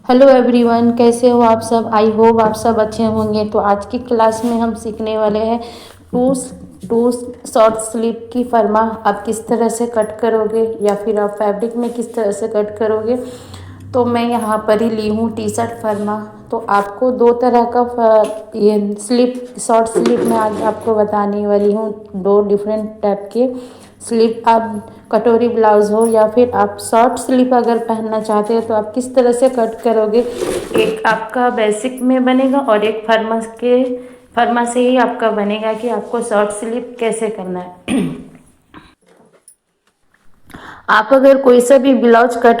Hello everyone, कैसे हो आप सब। आई होप आप सब अच्छे होंगे। तो आज की क्लास में हम सीखने वाले हैं टू टू शॉर्ट स्लीव की फर्मा आप किस तरह से कट करोगे या फिर आप फैब्रिक में किस तरह से कट करोगे। तो मैं यहाँ पर ही ली हूँ टी शर्ट फर्मा। तो आपको दो तरह का ये स्लीव शॉर्ट स्लीव में आज आपको बताने वाली हूँ। दो डिफरेंट टाइप के स्लीव, आप कटोरी ब्लाउज हो या फिर आप शॉर्ट स्लीव अगर पहनना चाहते हो तो आप किस तरह से कट करोगे। एक आपका बेसिक में बनेगा और एक फर्मा से ही आपका बनेगा कि आपको शॉर्ट स्लीव कैसे करना है। आप अगर कोई सा भी ब्लाउज कट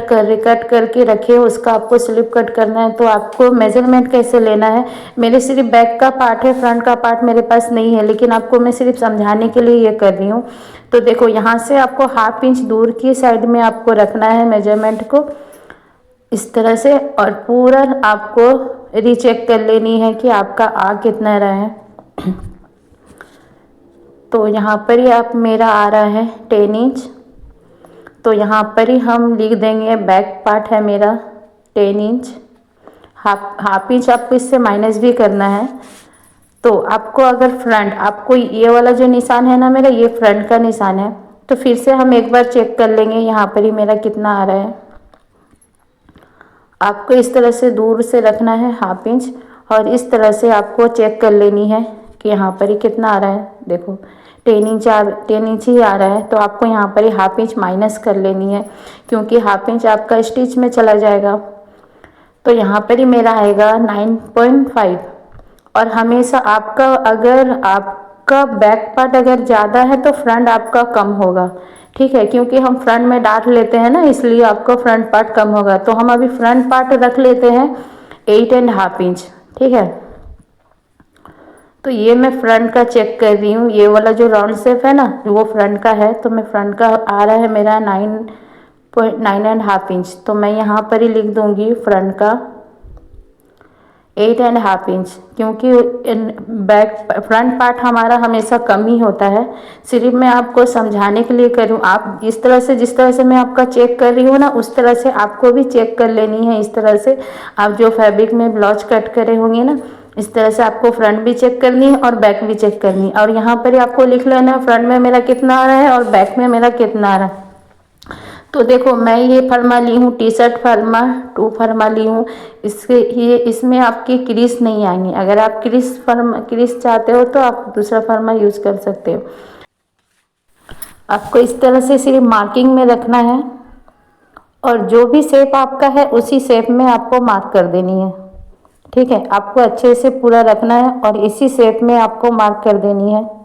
करके रखे हो, उसका आपको स्लिप कट करना है तो आपको मेजरमेंट कैसे लेना है। मेरे सिर्फ बैक का पार्ट है, फ्रंट का पार्ट मेरे पास नहीं है, लेकिन आपको मैं सिर्फ समझाने के लिए ये कर रही हूँ। तो देखो, यहाँ से आपको 1/2 इंच दूर की साइड में आपको रखना है मेजरमेंट को इस तरह से, और पूरा आपको रीचेक कर लेनी है कि आपका आ कितना रहा है। तो यहाँ पर ही आप मेरा आ रहा है 10 इंच। तो यहाँ पर ही हम लिख देंगे बैक पार्ट है मेरा 10 इंच। हाफ इंच आपको इससे माइनस भी करना है। तो आपको अगर फ्रंट, आपको ये वाला जो निशान है ना मेरा, ये फ्रंट का निशान है। तो फिर से हम एक बार चेक कर लेंगे यहाँ पर ही मेरा कितना आ रहा है। आपको इस तरह से दूर से रखना है 1/2 इंच, और इस तरह से आपको चेक कर लेनी है कि यहाँ पर ही कितना आ रहा है। देखो 10 इंच ही आ रहा है, तो आपको यहाँ पर ही 1/2 इंच माइनस कर लेनी है, क्योंकि 1/2 इंच आपका स्टिच में चला जाएगा। तो यहाँ पर ही मेरा आएगा 9.5। और हमेशा आपका, अगर आपका बैक पार्ट अगर ज़्यादा है तो फ्रंट आपका कम होगा, ठीक है, क्योंकि हम फ्रंट में डाट लेते हैं ना, इसलिए आपका फ्रंट पार्ट कम होगा। तो हम अभी फ्रंट पार्ट रख लेते हैं 8.5 इंच, ठीक है। तो ये मैं फ्रंट का चेक कर रही हूँ, ये वाला जो राउंड शेप है ना वो फ्रंट का है। तो मैं फ्रंट का आ रहा है मेरा 9.5 इंच। तो मैं यहाँ पर ही लिख दूँगी फ्रंट का 8.5 इंच, क्योंकि फ्रंट पार्ट हमारा हमेशा कम ही होता है। सिर्फ मैं आपको समझाने के लिए कर रही हूँ। आप इस तरह से, जिस तरह से मैं आपका चेक कर रही हूँ ना, उस तरह से आपको भी चेक कर लेनी है। इस तरह से आप जो फैब्रिक में ब्लाउज कट करे होंगे ना, इस तरह से आपको फ्रंट भी चेक करनी है और बैक भी चेक करनी है। और यहाँ पर ही आपको लिख लेना है फ्रंट में मेरा कितना आ रहा है और बैक में मेरा कितना आ रहा है। तो देखो, मैं ये फर्मा ली हूँ टी शर्ट फर्मा, 2 फर्मा ली हूँ। इसमें आपकी क्रीज नहीं आएंगी। अगर आप क्रीज चाहते हो तो आप दूसरा फर्मा यूज कर सकते हो। आपको इस तरह से सिर्फ मार्किंग में रखना है, और जो भी शेप आपका है उसी शेप में आपको मार्क कर देनी है, ठीक है। आपको अच्छे से पूरा रखना है और इसी शेप में आपको मार्क कर देनी है।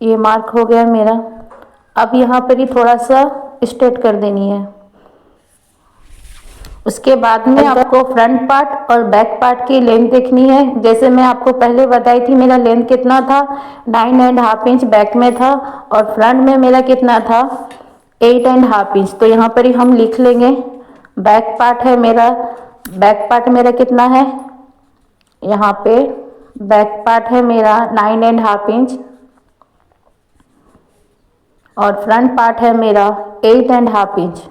ये मार्क हो गया मेरा। अब यहाँ पर ही थोड़ा सा स्ट्रेट कर देनी है। उसके बाद में आपको फ्रंट पार्ट और बैक पार्ट की लेंथ देखनी है। जैसे मैं आपको पहले बताई थी, मेरा लेंथ कितना था, 9.5 इंच बैक में था, और फ्रंट में मेरा कितना था 8.5 इंच। तो यहाँ पर ही हम लिख लेंगे बैक पार्ट है मेरा, बैक पार्ट मेरा कितना है, यहाँ पे बैक पार्ट है मेरा 9.5 इंच, और फ्रंट पार्ट है मेरा 8.5 इंच।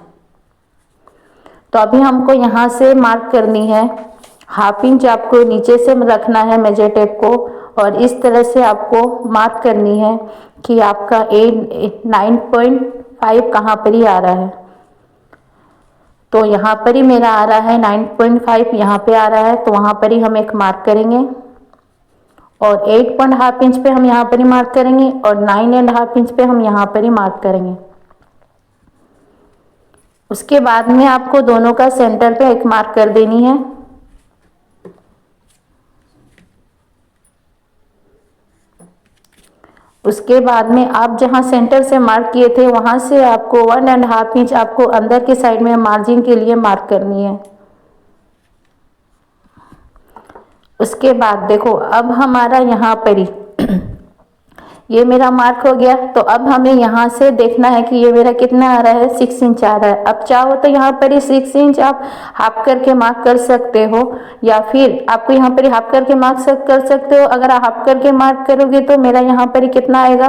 तो अभी हमको यहाँ से मार्क करनी है 1/2 इंच, आपको नीचे से रखना है मेजर टेप को, और इस तरह से आपको मार्क करनी है कि आपका 9.5 कहाँ पर ही आ रहा है। तो यहाँ पर ही मेरा आ रहा है 9.5, यहाँ पे आ रहा है, तो वहाँ पर ही हम एक मार्क करेंगे, और 8.5 इंच पे हम यहाँ पर ही मार्क करेंगे, और 9.5 इंच पे हम यहाँ पर ही मार्क करेंगे। उसके बाद में आपको दोनों का सेंटर पे एक मार्क कर देनी है। उसके बाद में आप जहां सेंटर से मार्क किए थे वहां से आपको 1.5 इंच आपको अंदर के साइड में मार्जिन के लिए मार्क करनी है। उसके बाद देखो, अब हमारा यहाँ पर ही ये मेरा मार्क हो गया। तो अब हमें यहाँ से देखना है कि ये मेरा कितना आ रहा है, 6 इंच आ रहा है। अब चाहो तो यहाँ पर ही 6 इंच आप हाफ करके मार्क कर सकते हो, या फिर आपको यहाँ पर ही हाफ करके मार्क कर सकते हो। अगर आप हाफ करके मार्क करोगे तो मेरा यहाँ पर ही कितना आएगा,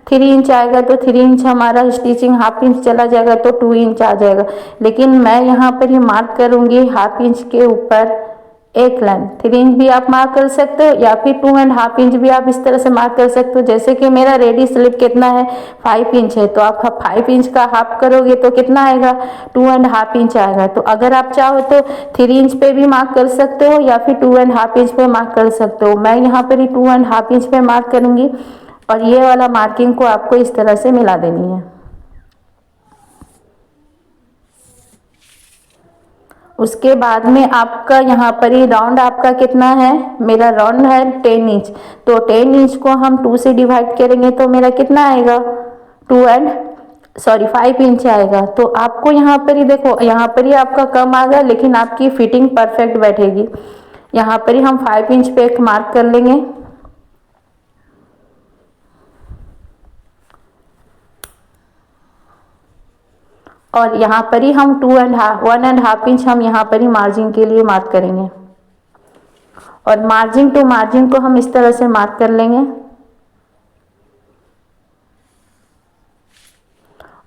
3 इंच आएगा। तो 3 इंच हमारा स्टिचिंग हाफ इंच चला जाएगा तो 2 इंच आ जाएगा। लेकिन मैं यहाँ पर ही मार्क करूँगी हाफ इंच के ऊपर एक लाइन। 3 इंच भी आप मार्क कर सकते हो, या फिर 2.5 इंच भी आप इस तरह से मार्क कर सकते हो। जैसे कि मेरा रेडी स्लिप कितना है, 5 इंच है, तो आप 5 इंच का हाफ करोगे तो कितना आएगा, 2.5 इंच आएगा। तो अगर आप चाहो तो 3 इंच पे भी मार्क कर सकते हो, या फिर 2.5 इंच पे मार्क कर सकते हो। मैं यहाँ पर ही 2.5 इंच पे मार्क करूँगी, और ये वाला मार्किंग को आपको इस तरह से मिला देनी है। उसके बाद में आपका यहाँ पर ही राउंड आपका कितना है, मेरा राउंड है 10 इंच। तो 10 इंच को हम 2 से डिवाइड करेंगे तो मेरा कितना आएगा, 5 इंच आएगा। तो आपको यहाँ पर ही देखो, यहाँ पर ही आपका कम आ गया, लेकिन आपकी फिटिंग परफेक्ट बैठेगी। यहाँ पर ही हम 5 इंच पे एक मार्क कर लेंगे, और यहाँ पर ही हम 1.5 इंच हम यहाँ पर ही मार्जिन के लिए मार्क करेंगे, और मार्जिन टू मार्जिन को हम इस तरह से मार्क कर लेंगे,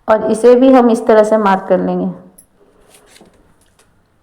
और इसे भी हम इस तरह से मार्क कर लेंगे।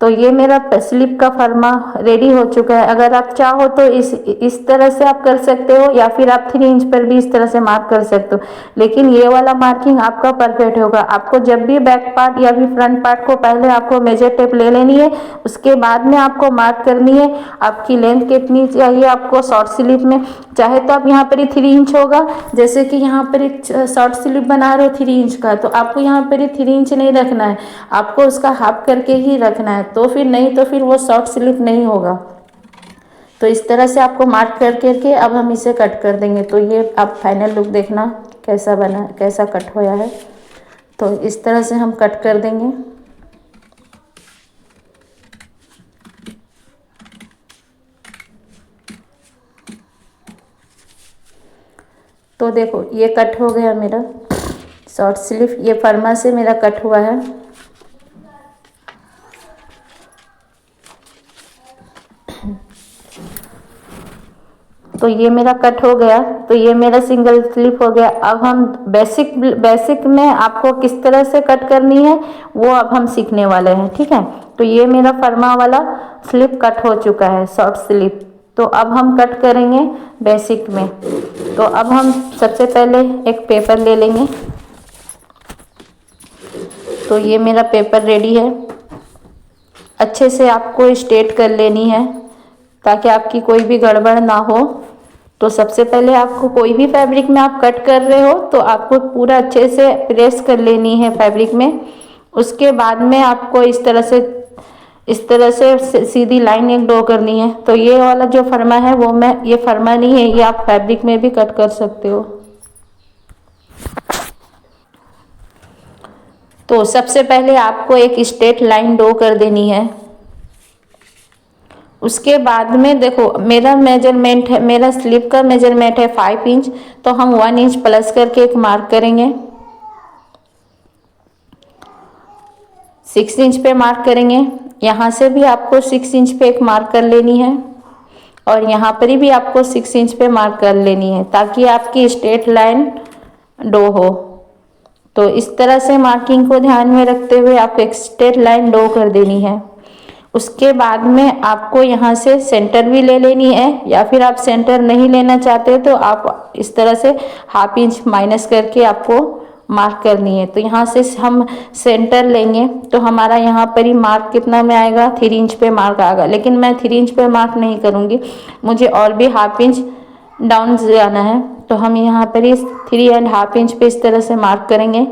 तो ये मेरा स्लिप का फर्मा रेडी हो चुका है। अगर आप चाहो तो इस तरह से आप कर सकते हो, या फिर आप 3 इंच पर भी इस तरह से मार्क कर सकते हो। लेकिन ये वाला मार्किंग आपका परफेक्ट होगा। आपको जब भी बैक पार्ट या फिर फ्रंट पार्ट को पहले आपको मेजर टेप ले लेनी है, उसके बाद में आपको मार्क करनी है आपकी लेंथ कितनी चाहिए आपको शॉर्ट स्लिप में। चाहे तो आप यहाँ पर ही 3 इंच होगा, जैसे कि यहाँ पर एक शॉर्ट स्लिप बना रहे हो 3 इंच का, तो आपको यहाँ पर ही 3 इंच नहीं रखना है, आपको उसका हाफ करके ही रखना है। तो फिर नहीं तो फिर वो शॉर्ट स्लिप नहीं होगा। तो इस तरह से आपको मार्क कर करके अब हम इसे कट कर देंगे। तो ये आप फाइनल लुक देखना कैसा बना, कैसा कट होया है। तो इस तरह से हम कट कर देंगे। तो देखो ये कट हो गया मेरा शॉर्ट स्लीव, ये फर्मा से मेरा कट हुआ है। तो ये मेरा कट हो गया, तो ये मेरा सिंगल स्लिप हो गया। अब हम बेसिक में आपको किस तरह से कट करनी है वो अब हम सीखने वाले हैं, ठीक है। तो ये मेरा फर्मा वाला स्लिप कट हो चुका है, शॉर्ट स्लिप। तो अब हम कट करेंगे बेसिक में। तो अब हम सबसे पहले एक पेपर ले लेंगे। तो ये मेरा पेपर रेडी है। अच्छे से आपको स्ट्रेट कर लेनी है ताकि आपकी कोई भी गड़बड़ ना हो। तो सबसे पहले आपको कोई भी फैब्रिक में आप कट कर रहे हो तो आपको पूरा अच्छे से प्रेस कर लेनी है फैब्रिक में। उसके बाद में आपको इस तरह से सीधी लाइन एक ड्रॉ करनी है। तो ये वाला जो फर्मा है वो ये फर्मा नहीं है, ये आप फैब्रिक में भी कट कर सकते हो। तो सबसे पहले आपको एक स्ट्रेट लाइन ड्रॉ कर देनी है। उसके बाद में देखो मेरा मेजरमेंट है, मेरा स्लीव का मेजरमेंट है 5 इंच, तो हम 1 इंच प्लस करके एक मार्क करेंगे। 6 इंच पे मार्क करेंगे। यहाँ से भी आपको 6 इंच पे एक मार्क कर लेनी है, और यहाँ पर भी आपको 6 इंच पे मार्क कर लेनी है ताकि आपकी स्ट्रेट लाइन ड्रॉ हो। तो इस तरह से मार्किंग को ध्यान में रखते हुए आप एक स्ट्रेट लाइन ड्रॉ कर देनी है। उसके बाद में आपको यहाँ से सेंटर भी ले लेनी है, या फिर आप सेंटर नहीं लेना चाहते तो आप इस तरह से हाफ इंच माइनस करके आपको मार्क करनी है। तो यहाँ से हम सेंटर लेंगे तो हमारा यहाँ पर ही मार्क कितना में आएगा, 3 इंच पे मार्क आएगा। लेकिन मैं 3 इंच पे मार्क नहीं करूँगी, मुझे और भी हाफ इंच डाउन जाना है। तो हम यहाँ पर ही 3.5 इंच पे इस तरह से मार्क करेंगे।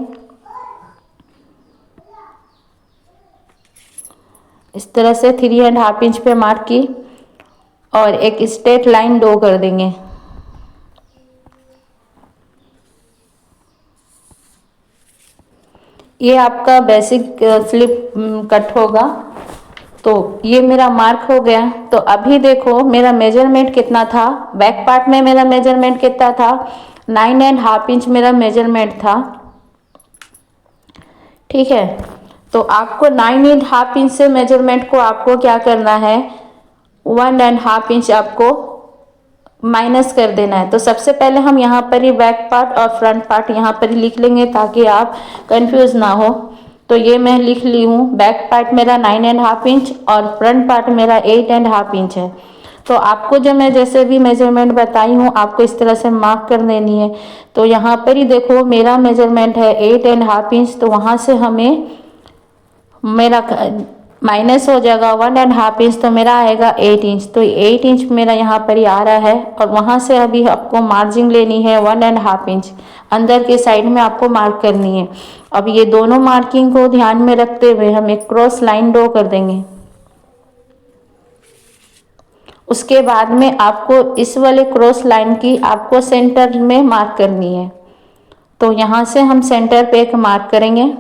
इस तरह से 3.5 इंच पे मार्क की और एक स्ट्रेट लाइन ड्रॉ कर देंगे। ये आपका बेसिक स्लिप कट होगा। तो ये मेरा मार्क हो गया। तो अभी देखो मेरा मेजरमेंट कितना था, बैक पार्ट में मेरा मेजरमेंट कितना था, 9.5 इंच मेरा मेजरमेंट था। ठीक है, तो आपको 9.5 इंच से मेजरमेंट को आपको क्या करना है, 1.5 इंच आपको माइनस कर देना है। तो सबसे पहले हम यहाँ पर ही बैक पार्ट और फ्रंट पार्ट यहाँ पर ही लिख लेंगे ताकि आप कंफ्यूज ना हो। तो ये मैं लिख ली हूँ, बैक पार्ट मेरा 9.5 इंच और फ्रंट पार्ट मेरा 8.5 इंच है। तो आपको जो मैं जैसे भी मेजरमेंट बताई हूँ आपको इस तरह से मार्क कर देनी है। तो यहाँ पर ही देखो मेरा मेजरमेंट है 8.5 इंच, तो वहाँ से हमें मेरा माइनस हो जाएगा 1.5 इंच, तो मेरा आएगा 8 इंच। तो 8 इंच मेरा यहाँ पर ही आ रहा है और वहाँ से अभी आपको मार्जिन लेनी है 1.5 इंच, अंदर के साइड में आपको मार्क करनी है। अब ये दोनों मार्किंग को ध्यान में रखते हुए हम एक क्रॉस लाइन ड्रॉ कर देंगे। उसके बाद में आपको इस वाले क्रॉस लाइन की आपको सेंटर में मार्क करनी है। तो यहाँ से हम सेंटर पे एक मार्क करेंगे।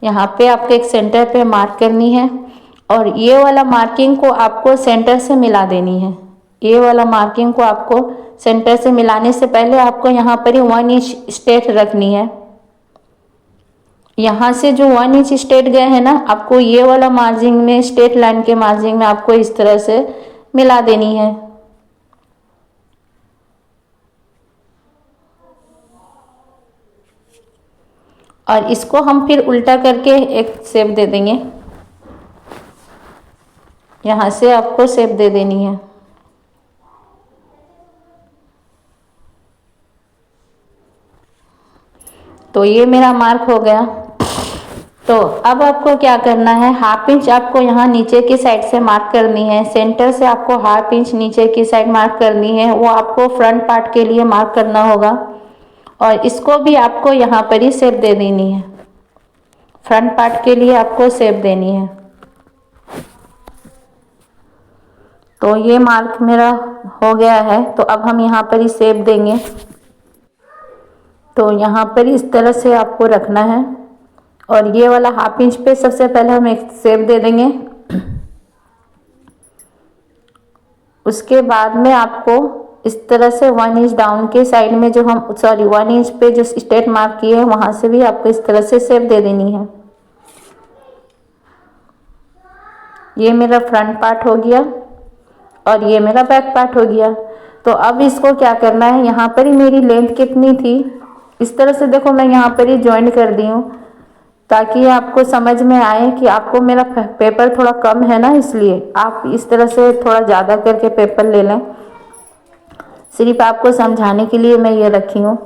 यहाँ पे आपको एक सेंटर पे मार्क करनी है और ये वाला मार्किंग को आपको सेंटर से मिला देनी है। ये वाला मार्किंग को आपको सेंटर से मिलाने से पहले आपको यहाँ पर ही 1 इंच स्ट्रेट रखनी है। यहाँ से जो 1 इंच स्ट्रेट गए हैं ना, आपको ये वाला मार्जिन में, स्ट्रेट लाइन के मार्जिन में आपको इस तरह से मिला देनी है। और इसको हम फिर उल्टा करके एक शेप दे देंगे। यहाँ से आपको शेप दे देनी है। तो ये मेरा मार्क हो गया। तो अब आपको क्या करना है, हाफ इंच आपको यहाँ नीचे की साइड से मार्क करनी है। सेंटर से आपको हाफ इंच नीचे की साइड मार्क करनी है, वो आपको फ्रंट पार्ट के लिए मार्क करना होगा। और इसको भी आपको यहाँ पर ही शेप दे देनी है, फ्रंट पार्ट के लिए आपको शेप देनी है। तो ये मार्क मेरा हो गया है। तो अब हम यहाँ पर ही शेप देंगे। तो यहाँ पर इस तरह से आपको रखना है और ये वाला हाफ इंच पे सबसे पहले हम एक शेप दे देंगे। उसके बाद में आपको इस तरह से 1 इंच डाउन के साइड में जो हम 1 इंच पे जो स्ट्रेट मार्क किए हैं वहाँ से भी आपको इस तरह से शेप दे देनी है। ये मेरा फ्रंट पार्ट हो गया और ये मेरा बैक पार्ट हो गया। तो अब इसको क्या करना है, यहाँ पर ही मेरी लेंथ कितनी थी, इस तरह से देखो मैं यहाँ पर ही ज्वाइन कर दी हूँ ताकि आपको समझ में आए कि आपको मेरा पेपर थोड़ा कम है ना, इसलिए आप इस तरह से थोड़ा ज़्यादा करके पेपर ले लें। सिर्फ आपको समझाने के लिए मैं ये रखी हूँ।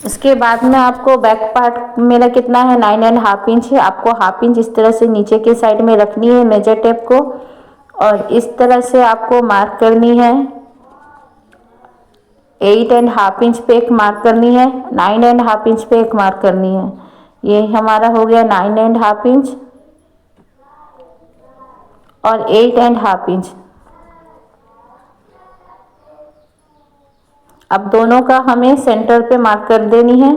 इसके बाद में आपको बैक पार्ट मेरा कितना है, 9.5 इंच है। आपको हाफ इंच इस तरह से नीचे के साइड में रखनी है मेजर टेप को और इस तरह से आपको मार्क करनी है। 8.5 इंच पे एक मार्क करनी है, 9.5 इंच पे एक मार्क करनी है। ये हमारा हो गया 9.5 इंच और 8.5 इंच। अब दोनों का हमें सेंटर पे मार्क कर देनी है।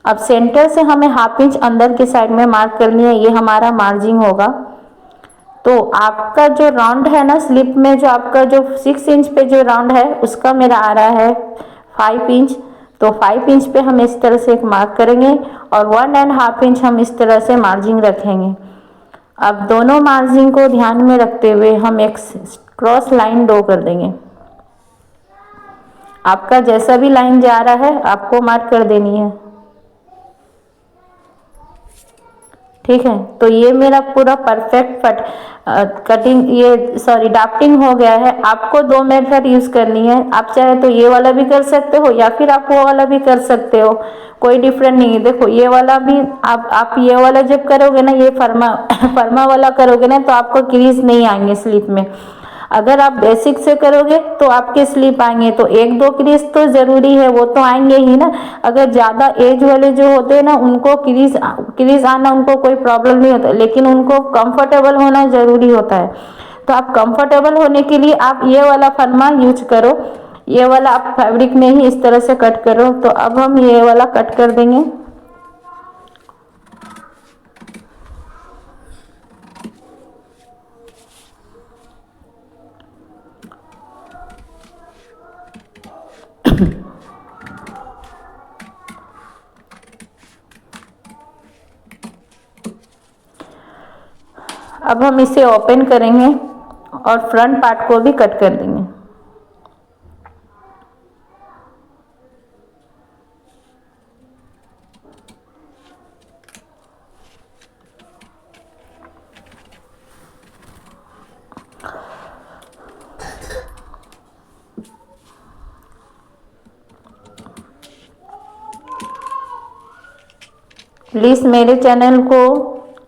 अब सेंटर से हमें हाफ इंच अंदर के साइड में मार्क करनी है, ये हमारा मार्जिन होगा। तो आपका जो राउंड है ना स्लिप में, जो आपका जो 6 इंच पे जो राउंड है उसका मेरा आ रहा है 5 इंच। तो 5 इंच पे हम इस तरह से एक मार्क करेंगे और 1.5 इंच हम इस तरह से मार्जिन रखेंगे। अब दोनों मार्जिन को ध्यान में रखते हुए हम एक क्रॉस लाइन ड्रॉ कर देंगे। आपका जैसा भी लाइन जा रहा है आपको मार्क कर देनी है। ठीक है, तो ये मेरा पूरा परफेक्ट कटिंग ड्राफ्टिंग हो गया है। आपको 2 मेथड यूज करनी है, आप चाहे तो ये वाला भी कर सकते हो या फिर आप वो वाला भी कर सकते हो, कोई डिफरेंट नहीं है। देखो ये वाला भी आप ये वाला जब करोगे ना, ये फर्मा वाला करोगे ना तो आपको क्रीज नहीं आएंगे स्लिप में। अगर आप बेसिक से करोगे तो आपके स्लिप आएंगे, तो 1-2 क्रीज तो ज़रूरी है, वो तो आएंगे ही ना। अगर ज़्यादा एज वाले जो होते हैं ना उनको क्रीज आना उनको कोई प्रॉब्लम नहीं होता, लेकिन उनको कंफर्टेबल होना ज़रूरी होता है। तो आप कंफर्टेबल होने के लिए आप ये वाला फर्मा यूज करो, ये वाला आप फैब्रिक में ही इस तरह से कट करो। तो अब हम ये वाला कट कर देंगे। अब हम इसे ओपन करेंगे और फ्रंट पार्ट को भी कट कर देंगे। प्लीज़ मेरे चैनल को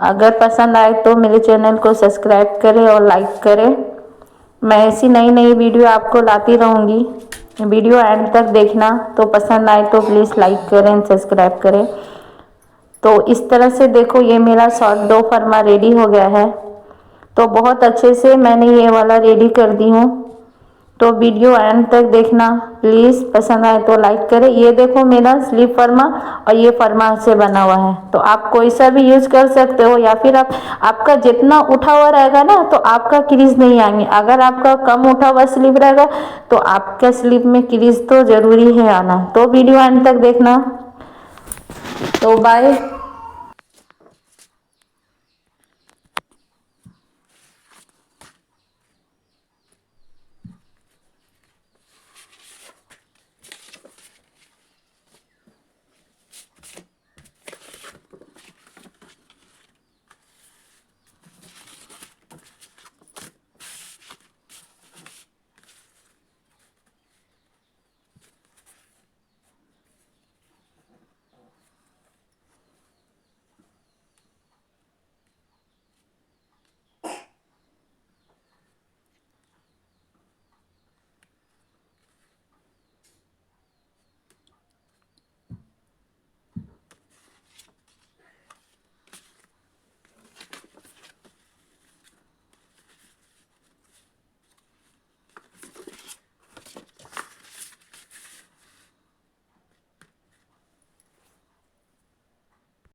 अगर पसंद आए तो मेरे चैनल को सब्सक्राइब करें और लाइक करें। मैं ऐसी नई नई वीडियो आपको लाती रहूँगी। वीडियो एंड तक देखना, तो पसंद आए तो प्लीज़ लाइक करें, सब्सक्राइब करें। तो इस तरह से देखो ये मेरा शॉर्ट दो फर्मा रेडी हो गया है। तो बहुत अच्छे से मैंने ये वाला रेडी कर दी हूँ। तो वीडियो एंड तक देखना प्लीज़, पसंद आए तो लाइक करें। ये देखो मेरा स्लीव फर्मा और ये फर्मा से बना हुआ है। तो आप कोई सा भी यूज कर सकते हो, या फिर आपका जितना उठा हुआ रहेगा ना तो आपका क्रीज नहीं आएंगे। अगर आपका कम उठा हुआ स्लीव रहेगा तो आपका स्लीव में क्रीज तो जरूरी है आना। तो वीडियो एंड तक देखना। तो बाय।